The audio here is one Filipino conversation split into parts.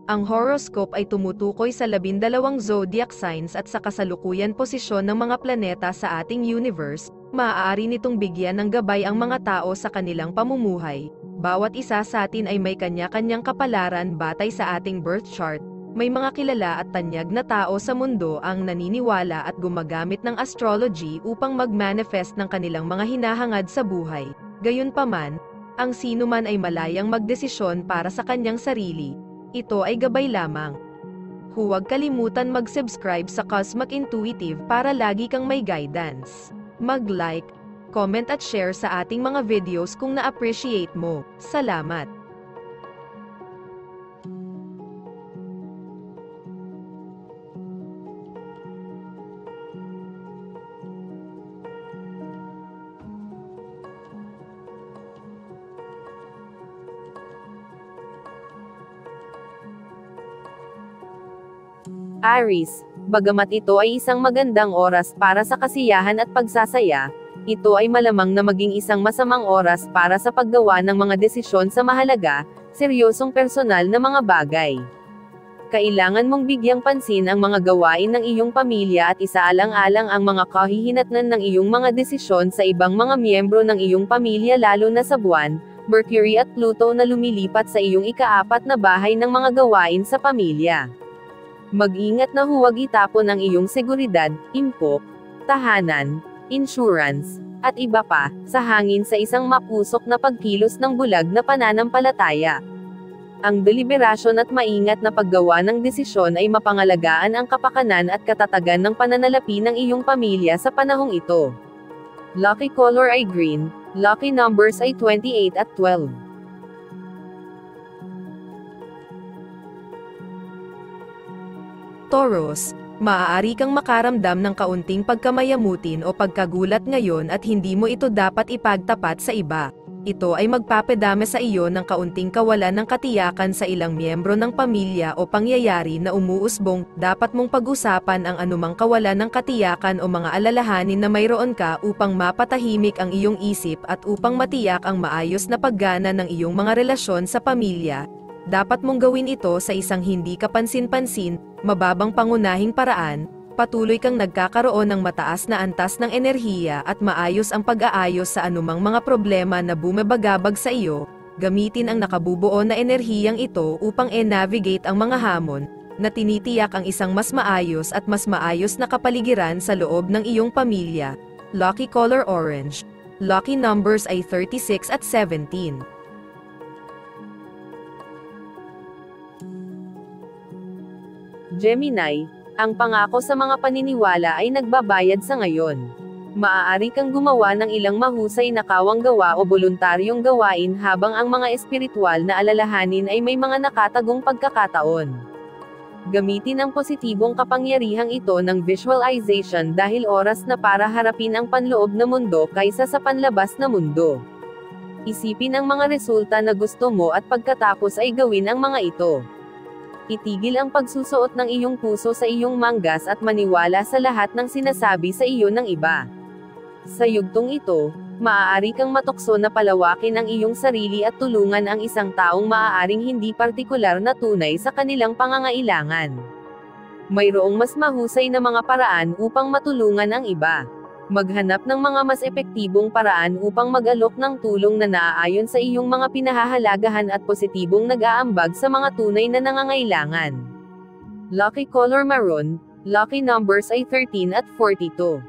Ang horoscope ay tumutukoy sa 12 zodiac signs at sa kasalukuyan posisyon ng mga planeta sa ating universe. Maaari nitong bigyan ng gabay ang mga tao sa kanilang pamumuhay. Bawat isa sa atin ay may kanya-kanyang kapalaran batay sa ating birth chart. May mga kilala at tanyag na tao sa mundo ang naniniwala at gumagamit ng astrology upang mag-manifest ng kanilang mga hinahangad sa buhay. Gayunpaman, ang sinuman ay malayang magdesisyon para sa kanyang sarili. Ito ay gabay lamang. Huwag kalimutan mag-subscribe sa Cosmic Intuitive para lagi kang may guidance. Mag-like, comment at share sa ating mga videos kung na-appreciate mo. Salamat! Aries, bagamat ito ay isang magandang oras para sa kasiyahan at pagsasaya, ito ay malamang na maging isang masamang oras para sa paggawa ng mga desisyon sa mahalaga, seryosong personal na mga bagay. Kailangan mong bigyang pansin ang mga gawain ng iyong pamilya at isaalang-alang ang mga kahihinatnan ng iyong mga desisyon sa ibang mga miyembro ng iyong pamilya lalo na sa buwan, Mercury at Pluto na lumilipat sa iyong ika-4 na bahay ng mga gawain sa pamilya. Mag-ingat na huwag itapon ang iyong seguridad, impok, tahanan, insurance, at iba pa, sa hangin sa isang mapusok na pagkilos ng bulag na pananampalataya. Ang deliberasyon at maingat na paggawa ng desisyon ay mapangalagaan ang kapakanan at katatagan ng pananalapi ng iyong pamilya sa panahong ito. Lucky color ay green, lucky numbers ay 28 at 12. Taurus, maaari kang makaramdam ng kaunting pagkamayamutin o pagkagulat ngayon at hindi mo ito dapat ipagtapat sa iba. Ito ay magpapadama sa iyo ng kaunting kawalan ng katiyakan sa ilang miyembro ng pamilya o pangyayari na umuusbong. Dapat mong pag-usapan ang anumang kawalan ng katiyakan o mga alalahanin na mayroon ka upang mapatahimik ang iyong isip at upang matiyak ang maayos na paggana ng iyong mga relasyon sa pamilya. Dapat mong gawin ito sa isang hindi kapansin-pansin, mababang pangunahing paraan. Patuloy kang nagkakaroon ng mataas na antas ng enerhiya at maayos ang pag-aayos sa anumang mga problema na bumabagabag sa iyo. Gamitin ang nakabubuo na enerhiyang ito upang navigate ang mga hamon, na tinitiyak ang isang mas maayos at mas maayos na kapaligiran sa loob ng iyong pamilya. Lucky color orange. Lucky numbers ay 36 at 17. Gemini, ang pangako sa mga paniniwala ay nagbabayad sa ngayon. Maaari kang gumawa ng ilang mahusay na kawang gawa o voluntaryong gawain habang ang mga espiritual na alalahanin ay may mga nakatagong pagkakataon. Gamitin ang positibong kapangyarihang ito ng visualization dahil oras na para harapin ang panloob na mundo kaysa sa panlabas na mundo. Isipin ang mga resulta na gusto mo at pagkatapos ay gawin ang mga ito. Itigil ang pagsusuot ng iyong puso sa iyong manggas at maniwala sa lahat ng sinasabi sa iyo ng iba. Sa yugtong ito, maaari kang matukso na palawakin ang iyong sarili at tulungan ang isang taong maaaring hindi partikular na tunay sa kanilang pangangailangan. Mayroong mas mahusay na mga paraan upang matulungan ang iba. Maghanap ng mga mas epektibong paraan upang mag-alok ng tulong na naaayon sa iyong mga pinahahalagahan at positibong nag-aambag sa mga tunay na nangangailangan. Lucky color maroon, lucky numbers ay 13 at 42.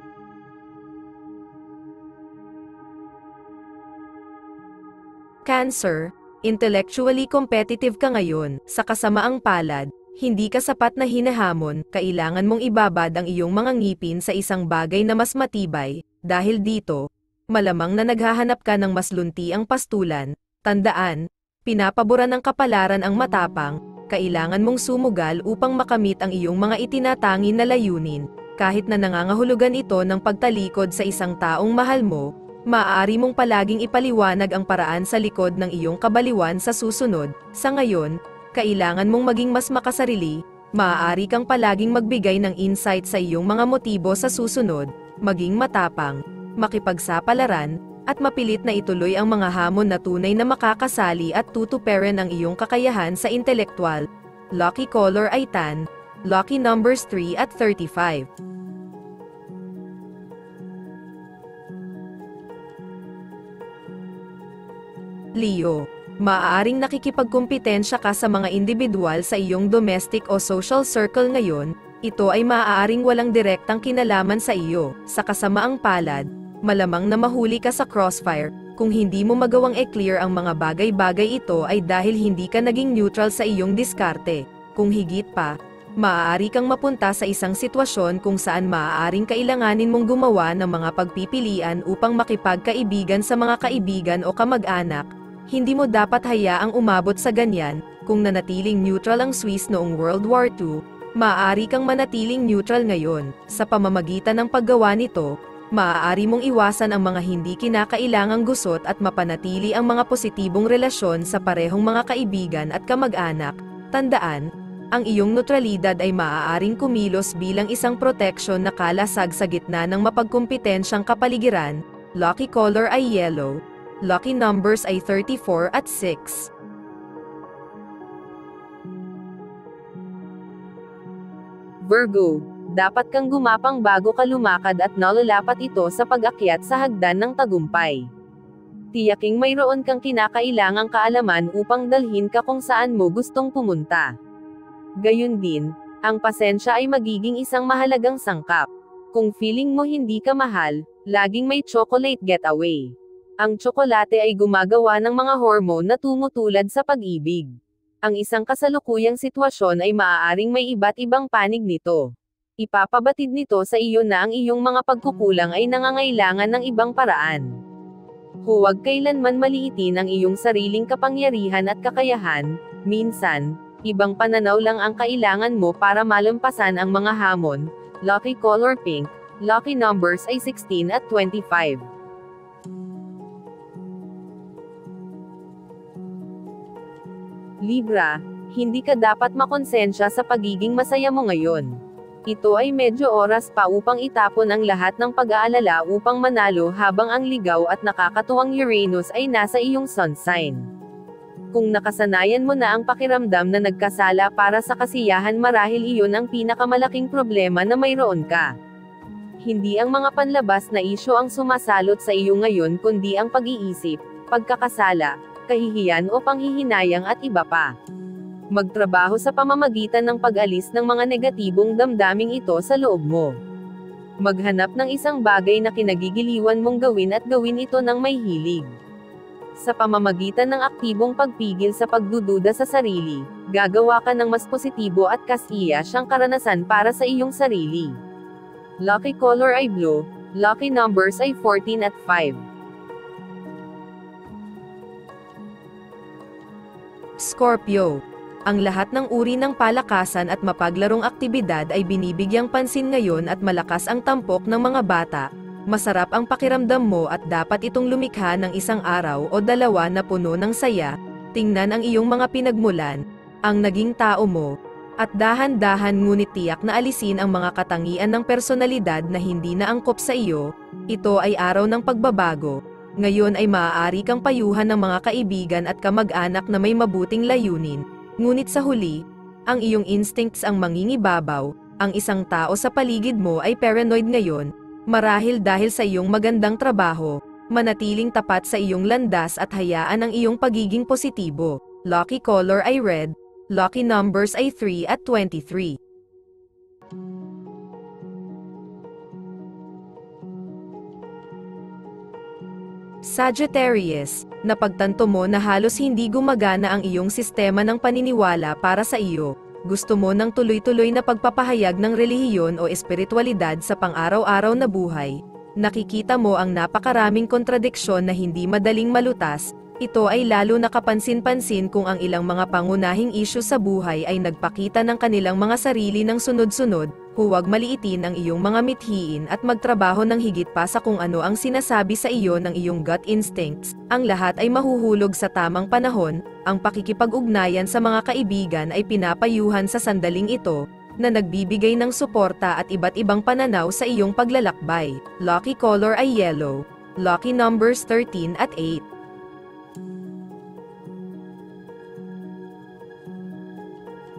Cancer, intellectually competitive ka ngayon. Sa kasamaang palad, hindi ka sapat na hinahamon, kailangan mong ibabad ang iyong mga ngipin sa isang bagay na mas matibay. Dahil dito, malamang na naghahanap ka ng mas luntiang pastulan. Tandaan, pinapaboran ng kapalaran ang matapang, kailangan mong sumugal upang makamit ang iyong mga itinatangi na layunin. Kahit na nangangahulugan ito ng pagtalikod sa isang taong mahal mo, maaari mong palaging ipaliwanag ang paraan sa likod ng iyong kabaliwan sa susunod. Sa ngayon, kailangan mong maging mas makasarili, maaari kang palaging magbigay ng insight sa iyong mga motibo sa susunod, maging matapang, makipagsapalaran, at mapilit na ituloy ang mga hamon na tunay na makakasali at tutuparan ang iyong kakayahan sa intelektual, lucky color ay tan, lucky numbers 3 at 35. Leo, maaaring nakikipagkumpetensya ka sa mga individual sa iyong domestic o social circle ngayon. Ito ay maaaring walang direktang kinalaman sa iyo. Sa kasamaang palad, malamang na mahuli ka sa crossfire. Kung hindi mo magawang i-clear ang mga bagay-bagay ito ay dahil hindi ka naging neutral sa iyong diskarte. Kung higit pa, maaari kang mapunta sa isang sitwasyon kung saan maaaring kailanganin mong gumawa ng mga pagpipilian upang makipagkaibigan sa mga kaibigan o kamag-anak. Hindi mo dapat hayaang umabot sa ganyan. Kung nanatiling neutral ang Swiss noong World War II, maaari kang manatiling neutral ngayon. Sa pamamagitan ng paggawa nito, maaari mong iwasan ang mga hindi kinakailangang gusot at mapanatili ang mga positibong relasyon sa parehong mga kaibigan at kamag-anak. Tandaan, ang iyong neutralidad ay maaaring kumilos bilang isang proteksyon na kalasag sa gitna ng mapagkumpetensyang kapaligiran. Lucky color ay yellow. Lucky numbers ay 34 at 6. Virgo, dapat kang gumapang bago ka lumakad at nalalapat ito sa pag-akyat sa hagdan ng tagumpay. Tiyaking mayroon kang kinakailangang kaalaman upang dalhin ka kung saan mo gustong pumunta. Gayun din, ang pasensya ay magiging isang mahalagang sangkap. Kung feeling mo hindi ka mahal, laging may chocolate getaway. Ang tsokolate ay gumagawa ng mga hormone na tumutulad sa pag-ibig. Ang isang kasalukuyang sitwasyon ay maaaring may iba't ibang panig nito. Ipapabatid nito sa iyo na ang iyong mga pagkukulang ay nangangailangan ng ibang paraan. Huwag kailanman maliitin ang iyong sariling kapangyarihan at kakayahan. Minsan, ibang pananaw lang ang kailangan mo para malampasan ang mga hamon. Lucky color pink, lucky numbers ay 16 at 25. Libra, hindi ka dapat makonsensya sa pagiging masaya mo ngayon. Ito ay medyo oras pa upang itapon ang lahat ng pag-aalala upang manalo habang ang ligaw at nakakatuwang Uranus ay nasa iyong sun sign. Kung nakasanayan mo na ang pakiramdam na nagkasala para sa kasiyahan, marahil iyon ang pinakamalaking problema na mayroon ka. Hindi ang mga panlabas na isyu ang sumasalot sa iyo ngayon kundi ang pag-iisip, pagkakasala, kahihiyan o panghihinayang at iba pa. Magtrabaho sa pamamagitan ng pag-alis ng mga negatibong damdaming ito sa loob mo. Maghanap ng isang bagay na kinagigiliwan mong gawin at gawin ito ng may hilig. Sa pamamagitan ng aktibong pagpigil sa pagdududa sa sarili, gagawa ka ng mas positibo at kasiyasyang karanasan para sa iyong sarili. Lucky color ay blue, lucky numbers ay 14 at 5. Scorpio, ang lahat ng uri ng palakasan at mapaglarong aktibidad ay binibigyang pansin ngayon at malakas ang tampok ng mga bata. Masarap ang pakiramdam mo at dapat itong lumikha ng isang araw o dalawa na puno ng saya. Tingnan ang iyong mga pinagmulan, ang naging tao mo, at dahan-dahan ngunit tiyak na alisin ang mga katangian ng personalidad na hindi na angkop sa iyo. Ito ay araw ng pagbabago. Ngayon ay maaari kang payuhan ng mga kaibigan at kamag-anak na may mabuting layunin. Ngunit sa huli, ang iyong instincts ang mangingibabaw. Ang isang tao sa paligid mo ay paranoid ngayon, marahil dahil sa iyong magandang trabaho. Manatiling tapat sa iyong landas at hayaan ang iyong pagiging positibo. Lucky color ay red, lucky numbers ay 3 at 23. Sagittarius, napagtanto mo na halos hindi gumagana ang iyong sistema ng paniniwala para sa iyo. Gusto mo ng tuloy-tuloy na pagpapahayag ng relihiyon o espiritualidad sa pang-araw-araw na buhay. Nakikita mo ang napakaraming kontradiksyon na hindi madaling malutas. Ito ay lalo nakapansin-pansin kung ang ilang mga pangunahing isyu sa buhay ay nagpakita ng kanilang mga sarili ng sunod-sunod. Huwag maliitin ang iyong mga mithiin at magtrabaho ng higit pa sa kung ano ang sinasabi sa iyo ng iyong gut instincts. Ang lahat ay mahuhulog sa tamang panahon. Ang pakikipag-ugnayan sa mga kaibigan ay pinapayuhan sa sandaling ito, na nagbibigay ng suporta at iba't ibang pananaw sa iyong paglalakbay. Lucky color ay yellow. Lucky numbers 13 at 8.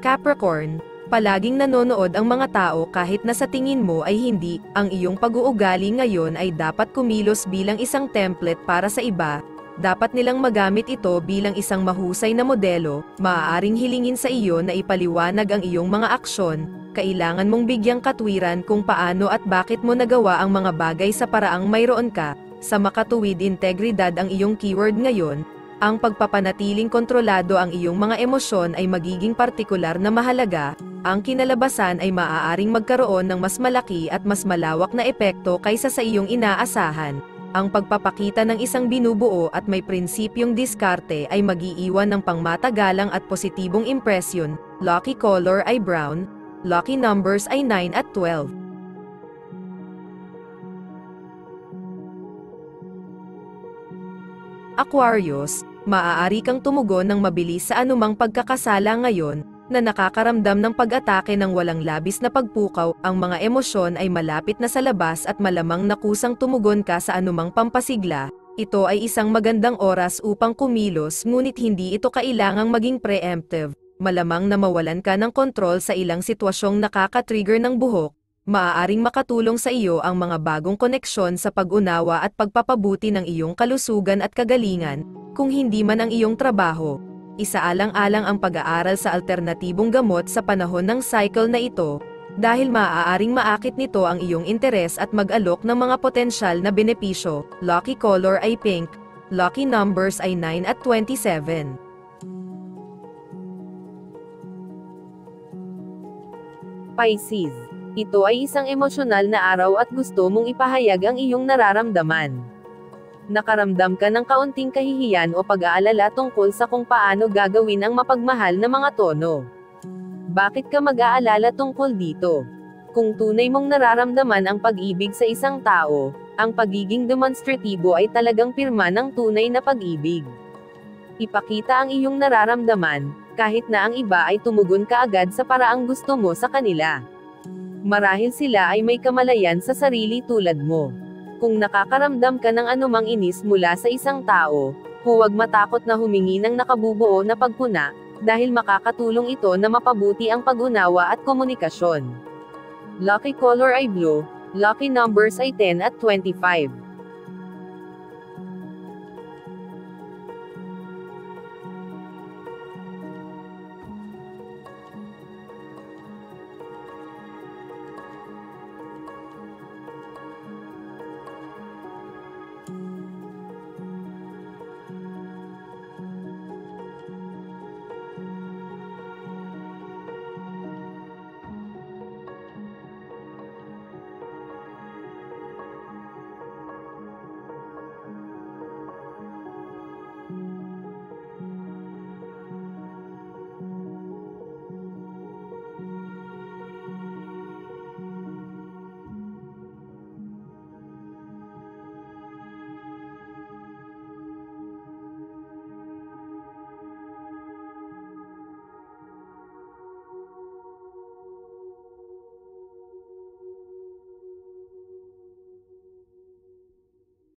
Capricorn, palaging nanonood ang mga tao kahit na sa tingin mo ay hindi. Ang iyong pag-uugali ngayon ay dapat kumilos bilang isang template para sa iba. Dapat nilang magamit ito bilang isang mahusay na modelo. Maaaring hilingin sa iyo na ipaliwanag ang iyong mga aksyon. Kailangan mong bigyang katwiran kung paano at bakit mo nagawa ang mga bagay sa paraang mayroon ka. Sa makatuwid integridad ang iyong keyword ngayon. Ang pagpapanatiling kontrolado ang iyong mga emosyon ay magiging partikular na mahalaga. Ang kinalabasan ay maaaring magkaroon ng mas malaki at mas malawak na epekto kaysa sa iyong inaasahan. Ang pagpapakita ng isang binubuo at may prinsipyong diskarte ay mag-iiwan ng pangmatagalang at positibong impresyon. Lucky color ay brown. Lucky numbers ay 9 at 12. Aquarius, maaari kang tumugon ng mabilis sa anumang pagkakasala ngayon, na nakakaramdam ng pag-atake ng walang labis na pagpukaw. Ang mga emosyon ay malapit na sa labas at malamang na kusang tumugon ka sa anumang pampasigla. Ito ay isang magandang oras upang kumilos, ngunit hindi ito kailangang maging preemptive. Malamang na mawalan ka ng kontrol sa ilang sitwasyong nakaka-trigger ng buhok. Maaaring makatulong sa iyo ang mga bagong koneksyon sa pag-unawa at pagpapabuti ng iyong kalusugan at kagalingan, kung hindi man ang iyong trabaho. Isaalang-alang ang pag-aaral sa alternatibong gamot sa panahon ng cycle na ito, dahil maaaring maakit nito ang iyong interes at mag-alok ng mga potensyal na benepisyo. Lucky color ay pink. Lucky numbers ay 9 at 27. Pisces. Ito ay isang emosyonal na araw at gusto mong ipahayag ang iyong nararamdaman. Nakaramdam ka ng kaunting kahihiyan o pag-aalala tungkol sa kung paano gagawin ang mapagmahal na mga tono. Bakit ka mag-aalala tungkol dito? Kung tunay mong nararamdaman ang pag-ibig sa isang tao, ang pagiging demonstratibo ay talagang pirma ng tunay na pag-ibig. Ipakita ang iyong nararamdaman, kahit na ang iba ay tumugon kaagad sa paraang gusto mo sa kanila. Marahil sila ay may kamalayan sa sarili tulad mo. Kung nakakaramdam ka ng anumang inis mula sa isang tao, huwag matakot na humingi ng nakabubuo na pagpuna, dahil makakatulong ito na mapabuti ang pag-unawa at komunikasyon. Lucky color ay blue. Lucky numbers ay 10 at 25.